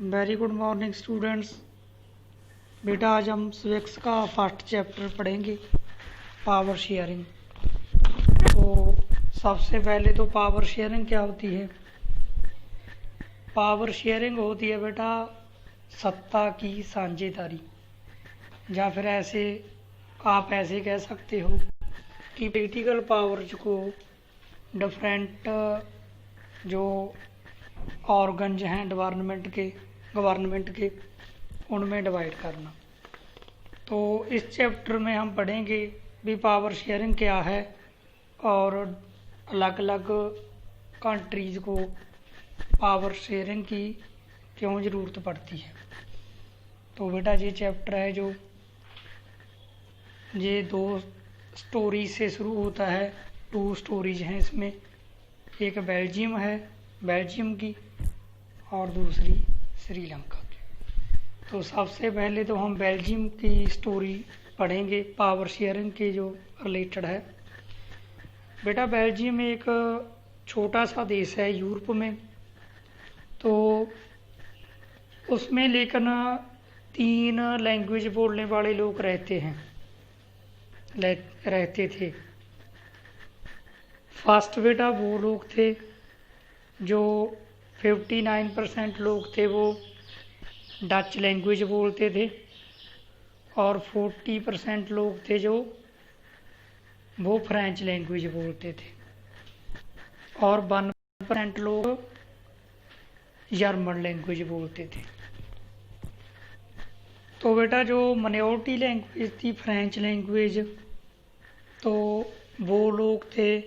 Very good morning students. बेटा आज हम सिविक्स का फर्स्ट चैप्टर पढ़ेंगे, पावर शेयरिंग। तो सबसे पहले तो पावर शेयरिंग क्या होती है? पावर शेयरिंग होती है बेटा सत्ता की साझेदारी, या फिर ऐसे आप ऐसे कह सकते हो कि पॉलिटिकल पावर्स को डिफरेंट जो ऑर्गन्स हैं गवर्नमेंट के उनमें डिवाइड करना। तो इस चैप्टर में हम पढ़ेंगे भी पावर शेयरिंग क्या है और अलग अलग कंट्रीज़ को पावर शेयरिंग की क्यों ज़रूरत पड़ती है। तो बेटा ये चैप्टर है जो ये 2 स्टोरीज से शुरू होता है। 2 स्टोरीज हैं इसमें, एक बेल्जियम की और दूसरी श्रीलंका की। तो सबसे पहले तो हम बेल्जियम की स्टोरी पढ़ेंगे, पावर शेयरिंग के जो रिलेटेड है। बेटा बेल्जियम एक छोटा सा देश है यूरोप में, तो उसमें लेकिन 3 लैंग्वेज बोलने वाले लोग रहते थे। फर्स्ट बेटा वो लोग थे जो 59% लोग थे वो डच लैंग्वेज बोलते थे, और 40% लोग थे जो वो फ्रेंच लैंग्वेज बोलते थे, और 1% लोग जर्मन लैंग्वेज बोलते थे। तो बेटा जो माइनॉरिटी लैंग्वेज थी फ्रेंच लैंग्वेज, तो वो लोग थे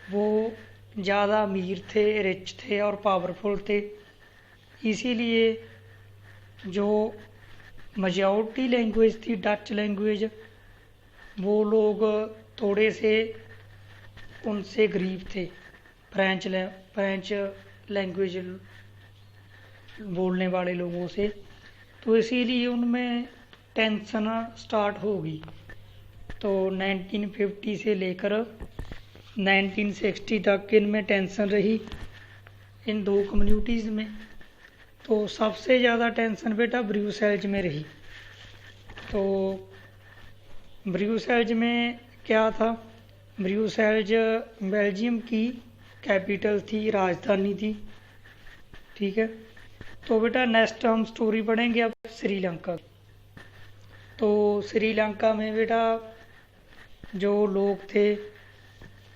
वो ज़्यादा अमीर थे, रिच थे और पावरफुल थे। इसीलिए जो मेजॉरिटी लैंग्वेज थी डच लैंग्वेज, वो लोग थोड़े से उनसे गरीब थे फ्रेंच लैंग्वेज बोलने वाले लोगों से। तो इसीलिए उनमें टेंशन स्टार्ट होगी। तो 1950 से लेकर 1960 तक इनमें टेंशन रही इन 2 कम्युनिटीज़ में। तो सबसे ज़्यादा टेंशन बेटा ब्रुसेल्स में रही। तो ब्रुसेल्स में क्या था? ब्रुसेल्स बेल्जियम की कैपिटल थी, राजधानी थी। ठीक है। तो बेटा नेक्स्ट हम स्टोरी पढ़ेंगे अब श्रीलंका। तो श्रीलंका में बेटा जो लोग थे,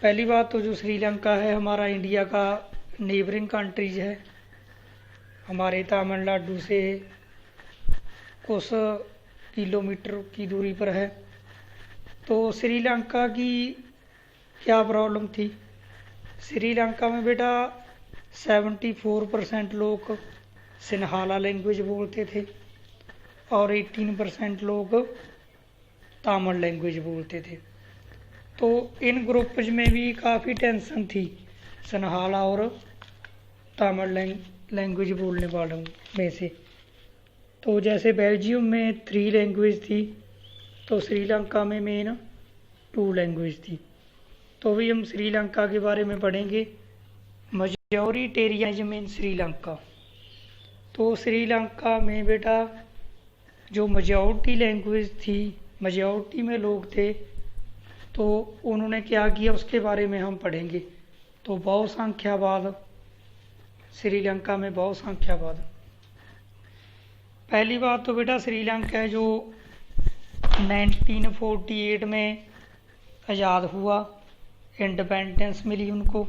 पहली बात तो जो श्रीलंका है हमारा इंडिया का नेबरिंग कंट्रीज है, हमारे तमिलनाडु से कुछ किलोमीटर की दूरी पर है। तो श्रीलंका की क्या प्रॉब्लम थी? श्रीलंका में बेटा 74% लोग सिन्हाला लैंग्वेज बोलते थे और 18% लोग तमिल लैंग्वेज बोलते थे। तो इन ग्रुप्स में भी काफ़ी टेंशन थी सिन्हाला और तमिल लैंग्वेज बोलने वालों में से। तो जैसे बेल्जियम में 3 लैंग्वेज थी, तो श्रीलंका में मेन 2 लैंग्वेज थी। तो भी हम श्रीलंका के बारे में पढ़ेंगे, मेजॉरिटेरियनिज्म इन श्रीलंका। तो श्रीलंका में बेटा जो मेजॉरिटी लैंग्वेज थी, मेजॉरिटी में लोग थे, तो उन्होंने क्या किया उसके बारे में हम पढ़ेंगे। तो बहुसंख्यावाद, श्रीलंका में बहुसंख्यावाद। पहली बात तो बेटा श्रीलंका जो 1948 में आज़ाद हुआ, इंडिपेंडेंस मिली उनको।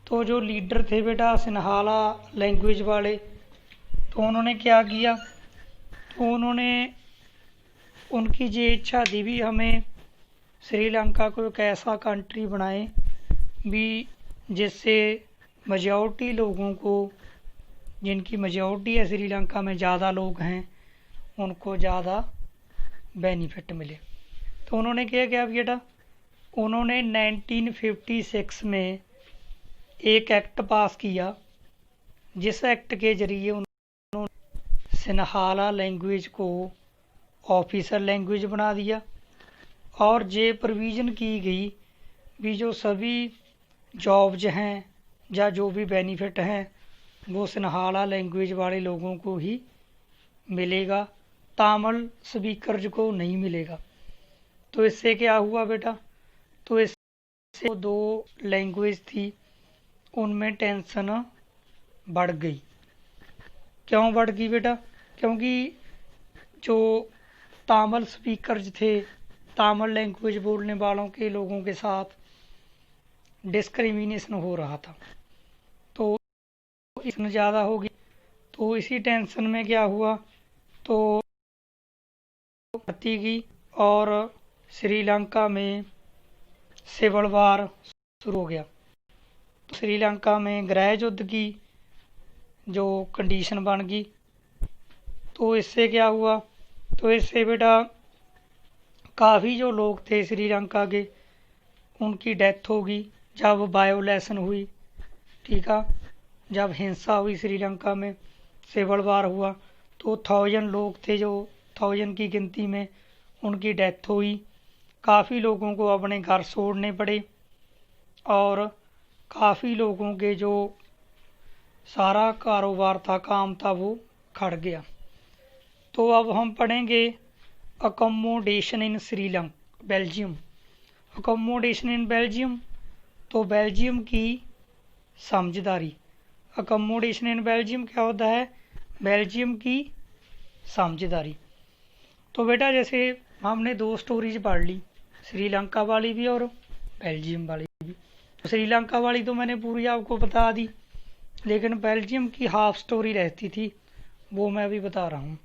तो जो लीडर थे बेटा सिन्हाला लैंग्वेज वाले, तो उन्होंने क्या किया? तो उन्होंने उनकी ये इच्छा थी भी हमें श्रीलंका को एक ऐसा कंट्री बनाए भी जिससे मेजॉरिटी लोगों को, जिनकी मेजॉरिटी है श्रीलंका में ज़्यादा लोग हैं, उनको ज़्यादा बेनिफिट मिले। तो उन्होंने क्या बेटा, उन्होंने 1956 में एक एक्ट पास किया, जिस एक्ट के जरिए उन्होंने सिन्हाला लैंग्वेज को ऑफिशियल लैंग्वेज बना दिया, और ये प्रोविज़न की गई भी जो सभी जॉब्स हैं या जो भी बेनिफिट हैं वो सिन्हाला लैंग्वेज वाले लोगों को ही मिलेगा, तमिल स्पीकर्स को नहीं मिलेगा। तो इससे क्या हुआ बेटा, तो इससे दो लैंग्वेज थी उनमें टेंशन बढ़ गई। क्यों बढ़ गई बेटा, क्योंकि जो तमिल स्पीकर्स थे, तमिल लैंग्वेज बोलने वालों के लोगों के साथ डिस्क्रिमिनेशन हो रहा था, तो इतना ज़्यादा हो गई। तो इसी टेंशन में क्या हुआ, तो बढ़ती गई और श्रीलंका में सिविल वार शुरू हो गया। तो श्रीलंका में गृह युद्ध की जो कंडीशन बन गई। तो इससे क्या हुआ, तो इससे बेटा काफ़ी जो लोग थे श्रीलंका के उनकी डेथ हो गई जब वायोलेशन हुई। ठीक है, जब हिंसा हुई श्रीलंका में, सिविल वार हुआ, तो 1000 लोग थे जो 1000 की गिनती में उनकी डेथ हुई। काफ़ी लोगों को अपने घर छोड़ने पड़े और काफ़ी लोगों के जो सारा कारोबार था, काम था, वो खड़ गया। तो अब हम पढ़ेंगे accommodation in Sri Lanka, Belgium. Accommodation in Belgium, तो बेल्जियम की समझदारी। अकोमोडेशन इन बेल्जियम क्या होता है, बेल्जियम की समझदारी। तो बेटा जैसे हमने 2 स्टोरीज पढ़ ली, श्रीलंका वाली भी और बेल्जियम वाली भी। तो श्रीलंका वाली तो मैंने पूरी आपको बता दी, लेकिन बेल्जियम की हाफ स्टोरी रहती थी, वो मैं अभी बता रहा हूँ।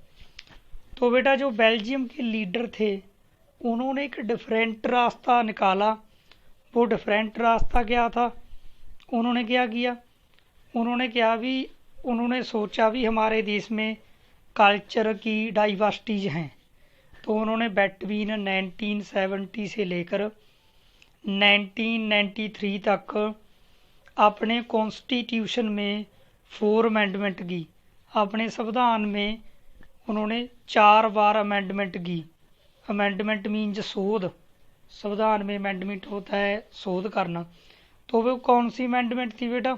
तो बेटा जो बेल्जियम के लीडर थे उन्होंने एक डिफरेंट रास्ता निकाला। वो डिफरेंट रास्ता क्या था, उन्होंने क्या किया, उन्होंने सोचा भी हमारे देश में कल्चर की डाइवर्सिटीज हैं। तो उन्होंने बिटवीन 1970 से लेकर 1993 तक अपने कॉन्स्टिट्यूशन में 4 अमेंडमेंट की। अपने संविधान में उन्होंने 4 बार अमेंडमेंट की। अमेंडमेंट मीन्स शोध, संविधान में अमेंडमेंट होता है शोध करना। तो वो कौन सी अमेंडमेंट थी बेटा,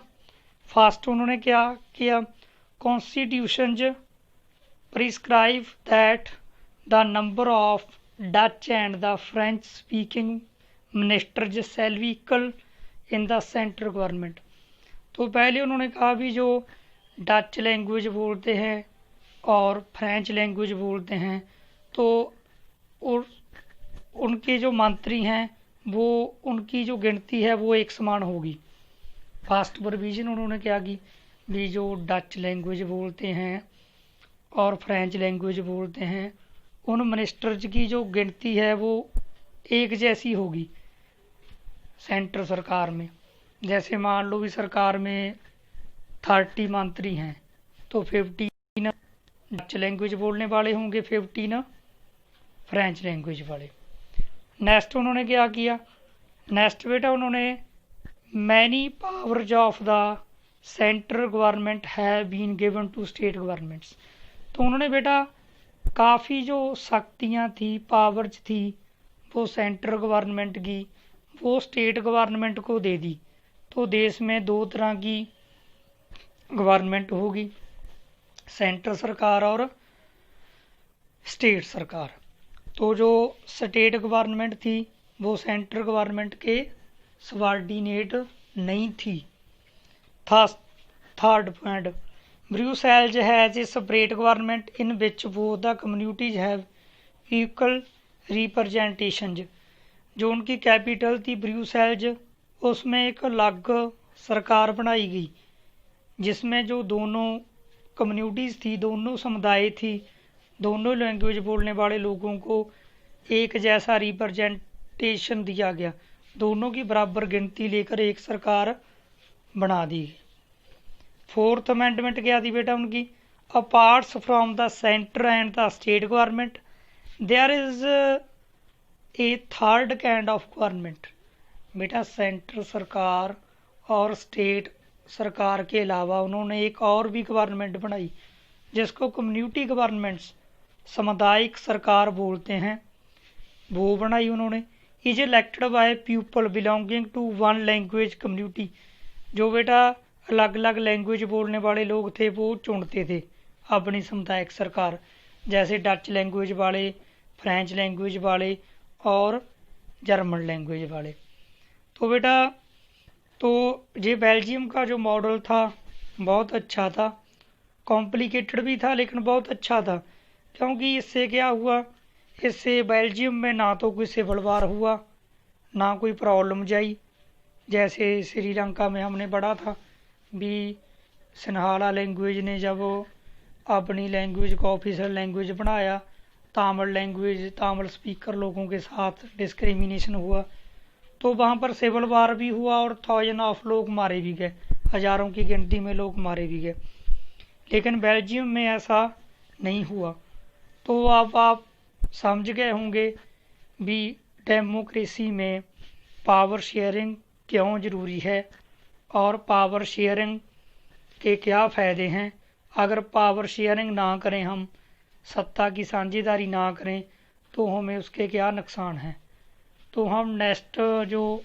फर्स्ट उन्होंने क्या किया, constitution prescribe that the number of Dutch and the French speaking ministers shall be equal in the central government. तो पहले उन्होंने कहा भी जो डच लैंग्वेज बोलते हैं और फ्रेंच लैंग्वेज बोलते हैं, तो उनके जो मंत्री हैं वो उनकी जो गिनती है वो एक समान होगी। फर्स्ट प्रोविजन उन्होंने क्या की भी जो डच लैंग्वेज बोलते हैं और फ्रेंच लैंग्वेज बोलते हैं उन मिनिस्टर्स की जो गिनती है वो एक जैसी होगी सेंट्रल सरकार में। जैसे मान लो भी सरकार में 30 मंत्री हैं तो 15 डच लैंग्वेज बोलने वाले होंगे, 15 फ्रेंच लैंग्वेज वाले। नेक्स्ट उन्होंने क्या किया, नेक्स्ट बेटा उन्होंने many powers of the central government have been given to state governments. तो उन्होंने बेटा काफ़ी जो शक्तियाँ थी, पावर्स थी, वो सेंट्रल गवर्नमेंट की वो स्टेट गवर्नमेंट को दे दी। तो देश में 2 तरह की गवर्नमेंट होगी, सेंट्रल सरकार और स्टेट सरकार। तो जो स्टेट गवर्नमेंट थी वो सेंट्रल गवर्नमेंट के सबॉर्डिनेट नहीं थी। Third point, Brussels has a separate government in which both the communities have equal representation. जो उनकी कैपिटल थी ब्रुसेल्स, उसमें एक अलग सरकार बनाई गई जिसमें जो दोनों कम्युनिटीज़ थी, दोनों समुदाय थी, दोनों लैंग्वेज बोलने वाले लोगों को एक जैसा रिप्रेजेंटेशन दिया गया। दोनों की बराबर गिनती लेकर एक सरकार बना दी। 4th अमेंडमेंट क्या थी बेटा उनकी, apart from the centre and the state government there is a third kind of government. बेटा सेंट्रल सरकार और स्टेट सरकार के अलावा उन्होंने एक और भी गवर्नमेंट बनाई जिसको कम्युनिटी गवर्नमेंट्स, सामुदायिक सरकार बोलते हैं, वो बनाई उन्होंने। Is elected by people belonging to one language community. जो बेटा अलग अलग लैंग्वेज बोलने वाले लोग थे वो चुनते थे अपनी सामुदायिक सरकार, जैसे डच लैंग्वेज वाले, फ्रेंच लैंग्वेज वाले और जर्मन लैंग्वेज वाले। तो बेटा तो ये बेल्जियम का जो मॉडल था बहुत अच्छा था, कॉम्प्लिकेटेड भी था लेकिन बहुत अच्छा था, क्योंकि इससे क्या हुआ, इससे बेल्जियम में ना तो कोई सिविल वार हुआ, ना कोई प्रॉब्लम जाई। जैसे श्रीलंका में हमने पढ़ा था भी सिन्हाला लैंग्वेज ने जब अपनी लैंग्वेज को ऑफिशियल लैंग्वेज बनाया, तमिल स्पीकर लोगों के साथ डिस्क्रिमिनेशन हुआ, तो वहाँ पर सिविल वार भी हुआ और थाउजेंड ऑफ लोग मारे भी गए, हज़ारों की गिनती में लोग मारे भी गए। लेकिन बेल्जियम में ऐसा नहीं हुआ। तो अब आप समझ गए होंगे भी डेमोक्रेसी में पावर शेयरिंग क्यों ज़रूरी है और पावर शेयरिंग के क्या फ़ायदे हैं। अगर पावर शेयरिंग ना करें, हम सत्ता की साझेदारी ना करें, तो हमें उसके क्या नुकसान हैं। तो हम जो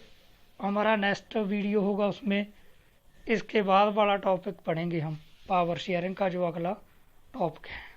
हमारा नेक्स्ट वीडियो होगा उसमें इसके बाद वाला टॉपिक पढ़ेंगे हम, पावर शेयरिंग का जो अगला टॉपिक है।